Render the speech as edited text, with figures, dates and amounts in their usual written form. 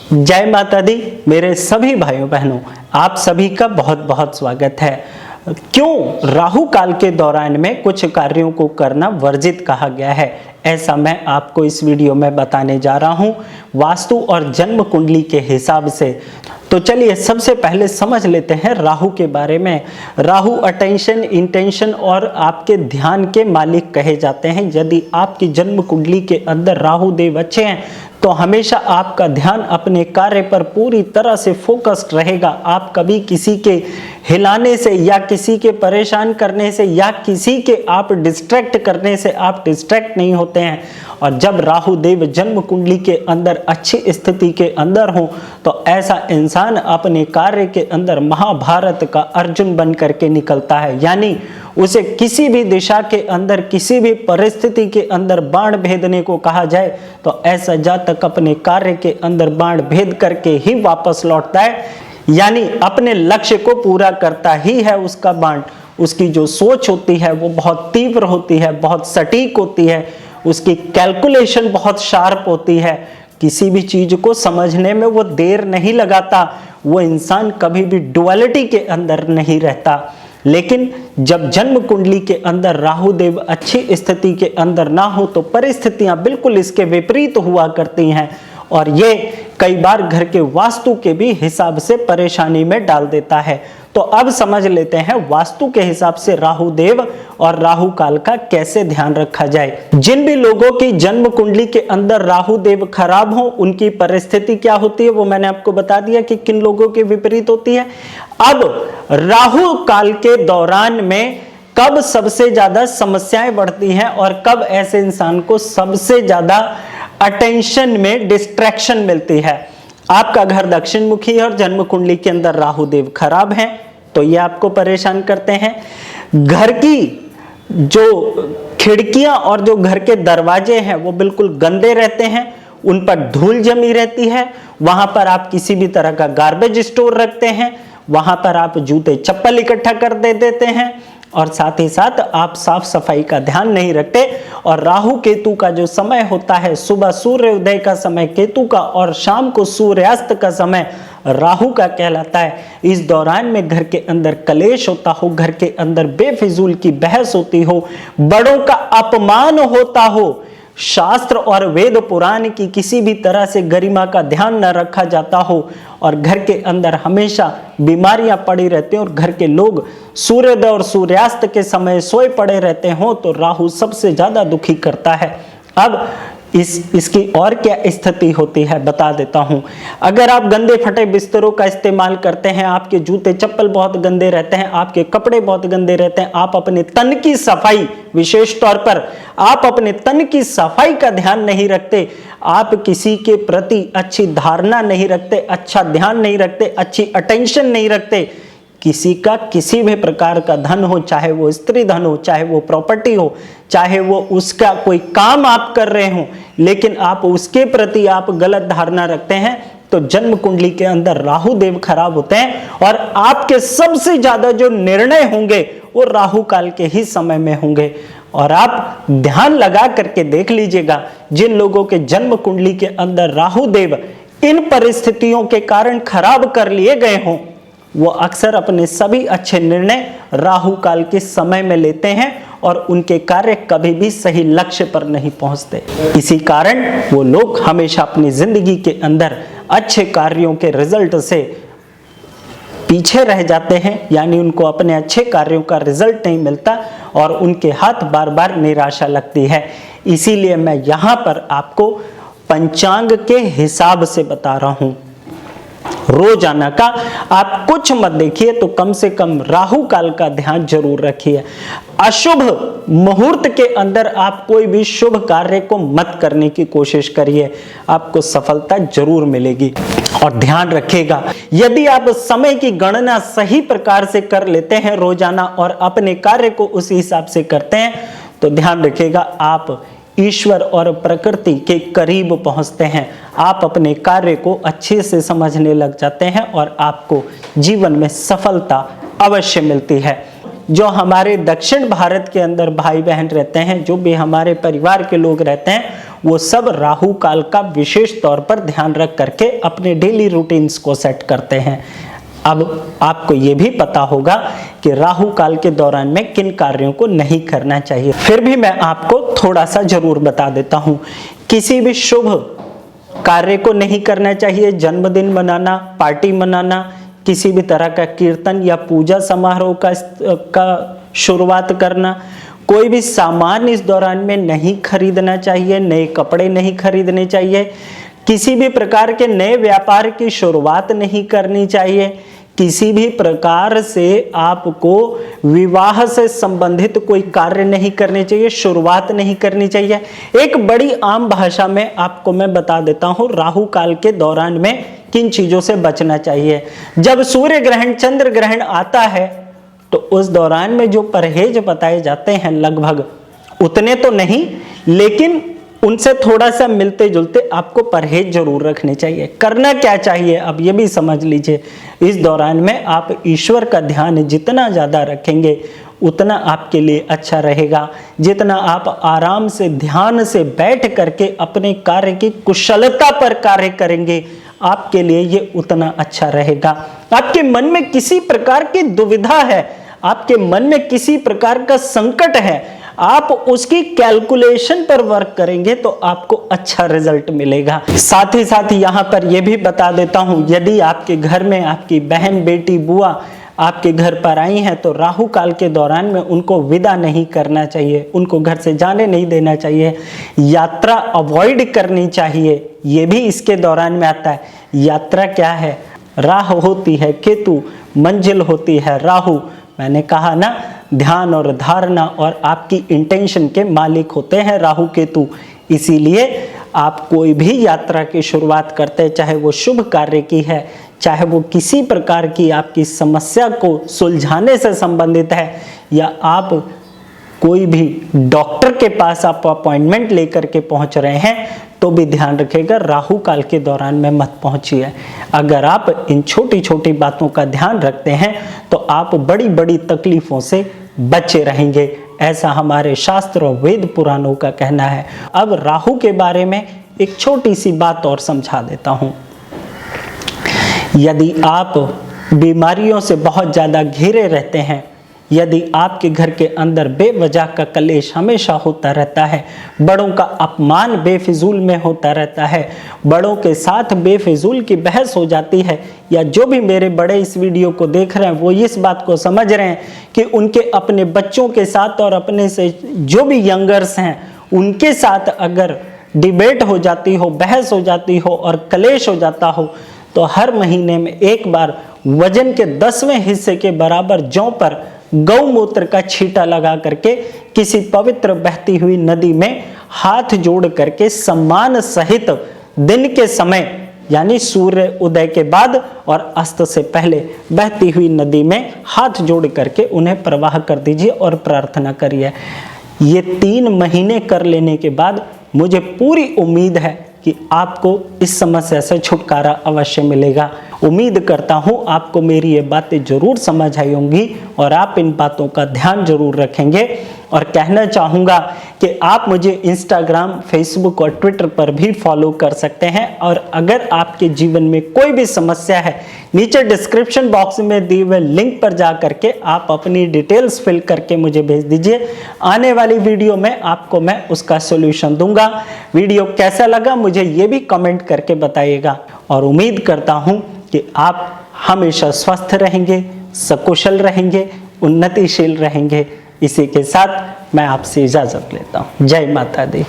जय माता दी। मेरे सभी भाइयों बहनों, आप सभी का बहुत बहुत स्वागत है। क्यों राहु काल के दौरान में कुछ कार्यों को करना वर्जित कहा गया है, ऐसा मैं आपको इस वीडियो में बताने जा रहा हूं वास्तु और जन्म कुंडली के हिसाब से। तो चलिए सबसे पहले समझ लेते हैं राहु के बारे में। राहु अटेंशन, इंटेंशन और आपके ध्यान के मालिक कहे जाते हैं। यदि आपकी जन्म कुंडली के अंदर राहु देव अच्छे हैं तो हमेशा आपका ध्यान अपने कार्य पर पूरी तरह से फोकस्ड रहेगा। आप कभी किसी के हिलाने से या किसी के परेशान करने से या किसी के आप डिस्ट्रैक्ट करने से आप डिस्ट्रैक्ट नहीं होते हैं। और जब राहु देव जन्म कुंडली के अंदर अच्छी स्थिति के अंदर हो तो ऐसा इंसान अपने कार्य के अंदर महाभारत का अर्जुन बन करके निकलता है। यानी उसे किसी भी दिशा के अंदर, किसी भी परिस्थिति के अंदर बाण भेदने को कहा जाए तो ऐसा जातक अपने कार्य के अंदर बाण भेद करके ही वापस लौटता है। यानी अपने लक्ष्य को पूरा करता ही है उसका बाण। उसकी जो सोच होती है वो बहुत तीव्र होती है, बहुत सटीक होती है, उसकी कैलकुलेशन बहुत शार्प होती है। किसी भी चीज को समझने में वो देर नहीं लगाता। वो इंसान कभी भी डुअलिटी के अंदर नहीं रहता। लेकिन जब जन्म कुंडली के अंदर राहु देव अच्छी स्थिति के अंदर ना हो तो परिस्थितियां बिल्कुल इसके विपरीत हुआ करती हैं और ये कई बार घर के वास्तु के भी हिसाब से परेशानी में डाल देता है। तो अब समझ लेते हैं वास्तु के हिसाब से राहु देव और राहु काल का कैसे ध्यान रखा जाए। जिन भी लोगों की जन्म कुंडली के अंदर राहु देव खराब हो उनकी परिस्थिति क्या होती है वो मैंने आपको बता दिया कि किन लोगों के विपरीत होती है। अब राहु काल के दौरान में कब सबसे ज्यादा समस्याएं बढ़ती हैं और कब ऐसे इंसान को सबसे ज्यादा अटेंशन में डिस्ट्रैक्शन मिलती है। आपका घर दक्षिण मुखी है और जन्म कुंडली के अंदर राहु देव खराब हैं तो ये आपको परेशान करते हैं। घर की जो खिड़कियां और जो घर के दरवाजे हैं वो बिल्कुल गंदे रहते हैं, उन पर धूल जमी रहती है। वहां पर आप किसी भी तरह का गार्बेज स्टोर रखते हैं, वहां पर आप जूते चप्पल इकट्ठा कर देते हैं और साथ ही साथ आप साफ सफाई का ध्यान नहीं रखते। और राहु केतु का जो समय होता है, सुबह सूर्य उदय का समय केतु का और शाम को सूर्यास्त का समय राहु का कहलाता है। इस दौरान में घर के अंदर कलेश होता हो, घर के अंदर बेफिजूल की बहस होती हो, बड़ों का अपमान होता हो, शास्त्र और वेद पुराण की किसी भी तरह से गरिमा का ध्यान न रखा जाता हो और घर के अंदर हमेशा बीमारियां पड़ी रहती हैं और घर के लोग सूर्योदय और सूर्यास्त के समय सोए पड़े रहते हो तो राहु सबसे ज्यादा दुखी करता है। अब इसकी और क्या स्थिति होती है बता देता हूं। अगर आप गंदे फटे बिस्तरों का इस्तेमाल करते हैं, आपके जूते चप्पल बहुत गंदे रहते हैं, आपके कपड़े बहुत गंदे रहते हैं, आप अपने तन की सफाई, विशेष तौर पर आप अपने तन की सफाई का ध्यान नहीं रखते, आप किसी के प्रति अच्छी धारणा नहीं रखते, अच्छा ध्यान नहीं रखते, अच्छी अटेंशन नहीं रखते, किसी का किसी भी प्रकार का धन हो, चाहे वो स्त्री धन हो, चाहे वो प्रॉपर्टी हो, चाहे वो उसका कोई काम आप कर रहे हो, लेकिन आप उसके प्रति आप गलत धारणा रखते हैं तो जन्म कुंडली के अंदर राहु देव खराब होते हैं और आपके सबसे ज्यादा जो निर्णय होंगे वो राहु काल के ही समय में होंगे। और आप ध्यान लगा करके देख लीजिएगा, जिन लोगों के जन्म कुंडली के अंदर राहु देव इन परिस्थितियों के कारण खराब कर लिए गए हों वो अक्सर अपने सभी अच्छे निर्णय राहु काल के समय में लेते हैं और उनके कार्य कभी भी सही लक्ष्य पर नहीं पहुंचते। इसी कारण वो लोग हमेशा अपनी जिंदगी के अंदर अच्छे कार्यों के रिजल्ट से पीछे रह जाते हैं। यानी उनको अपने अच्छे कार्यों का रिजल्ट नहीं मिलता और उनके हाथ बार बार निराशा लगती है। इसीलिए मैं यहाँ पर आपको पंचांग के हिसाब से बता रहा हूँ। रोजाना का आप कुछ मत देखिए तो कम से कम राहु काल का ध्यान जरूर रखिए। अशुभ मुहूर्त के अंदर आप कोई भी शुभ कार्य को मत करने की कोशिश करिए, आपको सफलता जरूर मिलेगी। और ध्यान रखिएगा, यदि आप समय की गणना सही प्रकार से कर लेते हैं रोजाना और अपने कार्य को उसी हिसाब से करते हैं तो ध्यान रखिएगा आप ईश्वर और प्रकृति के करीब पहुंचते हैं। आप अपने कार्य को अच्छे से समझने लग जाते हैं और आपको जीवन में सफलता अवश्य मिलती है। जो हमारे दक्षिण भारत के अंदर भाई बहन रहते हैं, जो भी हमारे परिवार के लोग रहते हैं, वो सब राहु काल का विशेष तौर पर ध्यान रख करके अपने डेली रूटीन्स को सेट करते हैं। अब आपको ये भी पता होगा कि राहु काल के दौरान में किन कार्यों को नहीं करना चाहिए। फिर भी मैं आपको थोड़ा सा जरूर बता देता हूँ। किसी भी शुभ कार्य को नहीं करना चाहिए। जन्मदिन मनाना, पार्टी मनाना, किसी भी तरह का कीर्तन या पूजा समारोह का शुरुआत करना, कोई भी सामान इस दौरान में नहीं खरीदना चाहिए, नए कपड़े नहीं खरीदने चाहिए, किसी भी प्रकार के नए व्यापार की शुरुआत नहीं करनी चाहिए, किसी भी प्रकार से आपको विवाह से संबंधित कोई कार्य नहीं करने चाहिए, शुरुआत नहीं करनी चाहिए। एक बड़ी आम भाषा में आपको मैं बता देता हूँ राहु काल के दौरान में किन चीजों से बचना चाहिए। जब सूर्य ग्रहण, चंद्र ग्रहण आता है तो उस दौरान में जो परहेज बताए जाते हैं लगभग उतने तो नहीं, लेकिन उनसे थोड़ा सा मिलते जुलते आपको परहेज जरूर रखने चाहिए। करना क्या चाहिए अब ये भी समझ लीजिए। इस दौरान में आप ईश्वर का ध्यान जितना ज़्यादा रखेंगे उतना आपके लिए अच्छा रहेगा। जितना आप आराम से ध्यान से बैठ करके अपने कार्य की कुशलता पर कार्य करेंगे आपके लिए ये उतना अच्छा रहेगा। आपके मन में किसी प्रकार की दुविधा है, आपके मन में किसी प्रकार का संकट है, आप उसकी कैलकुलेशन पर वर्क करेंगे तो आपको अच्छा रिजल्ट मिलेगा। साथ ही साथ यहाँ पर यह भी बता देता हूँ, यदि आपके घर में आपकी बहन, बेटी, बुआ आपके घर पर आई हैं तो राहु काल के दौरान में उनको विदा नहीं करना चाहिए, उनको घर से जाने नहीं देना चाहिए, यात्रा अवॉइड करनी चाहिए। ये भी इसके दौरान में आता है। यात्रा क्या है? राह होती है केतु, मंजिल होती है राहु। मैंने कहा ना, ध्यान और धारणा और आपकी इंटेंशन के मालिक होते हैं राहु केतु। इसीलिए आप कोई भी यात्रा की शुरुआत करते हैं, चाहे वो शुभ कार्य की है, चाहे वो किसी प्रकार की आपकी समस्या को सुलझाने से संबंधित है, या आप कोई भी डॉक्टर के पास आप अपॉइंटमेंट लेकर के पहुंच रहे हैं, तो भी ध्यान रखिएगा राहु काल के दौरान में मत पहुंचिए। अगर आप इन छोटी छोटी बातों का ध्यान रखते हैं तो आप बड़ी बड़ी तकलीफों से बचे रहेंगे, ऐसा हमारे शास्त्र और वेद पुराणों का कहना है। अब राहु के बारे में एक छोटी सी बात और समझा देता हूं। यदि आप बीमारियों से बहुत ज़्यादा घिरे रहते हैं, यदि आपके घर के अंदर बेवजह का कलेश हमेशा होता रहता है, बड़ों का अपमान बेफिजूल में होता रहता है, बड़ों के साथ बेफिजूल की बहस हो जाती है, या जो भी मेरे बड़े इस वीडियो को देख रहे हैं वो इस बात को समझ रहे हैं कि उनके अपने बच्चों के साथ और अपने से जो भी यंगर्स हैं उनके साथ अगर डिबेट हो जाती हो, बहस हो जाती हो और कलेश हो जाता हो, तो हर महीने में एक बार वजन के 10वें हिस्से के बराबर जौ पर गौमूत्र का छींटा लगा करके किसी पवित्र बहती हुई नदी में हाथ जोड़ करके सम्मान सहित दिन के समय, यानी सूर्य उदय के बाद और अस्त से पहले बहती हुई नदी में हाथ जोड़ करके उन्हें प्रवाह कर दीजिए और प्रार्थना करिए। ये 3 महीने कर लेने के बाद मुझे पूरी उम्मीद है कि आपको इस समस्या से छुटकारा अवश्य मिलेगा। उम्मीद करता हूँ आपको मेरी ये बातें जरूर समझ आई होंगी और आप इन बातों का ध्यान जरूर रखेंगे। और कहना चाहूँगा कि आप मुझे इंस्टाग्राम, फेसबुक और ट्विटर पर भी फॉलो कर सकते हैं। और अगर आपके जीवन में कोई भी समस्या है, नीचे डिस्क्रिप्शन बॉक्स में दिए हुए लिंक पर जा करके आप अपनी डिटेल्स फिल करके मुझे भेज दीजिए। आने वाली वीडियो में आपको मैं उसका सोल्यूशन दूंगा। वीडियो कैसा लगा मुझे ये भी कमेंट करके बताइएगा। और उम्मीद करता हूँ कि आप हमेशा स्वस्थ रहेंगे, सकुशल रहेंगे, उन्नतिशील रहेंगे। इसी के साथ मैं आपसे इजाजत लेता हूँ। जय माता दी।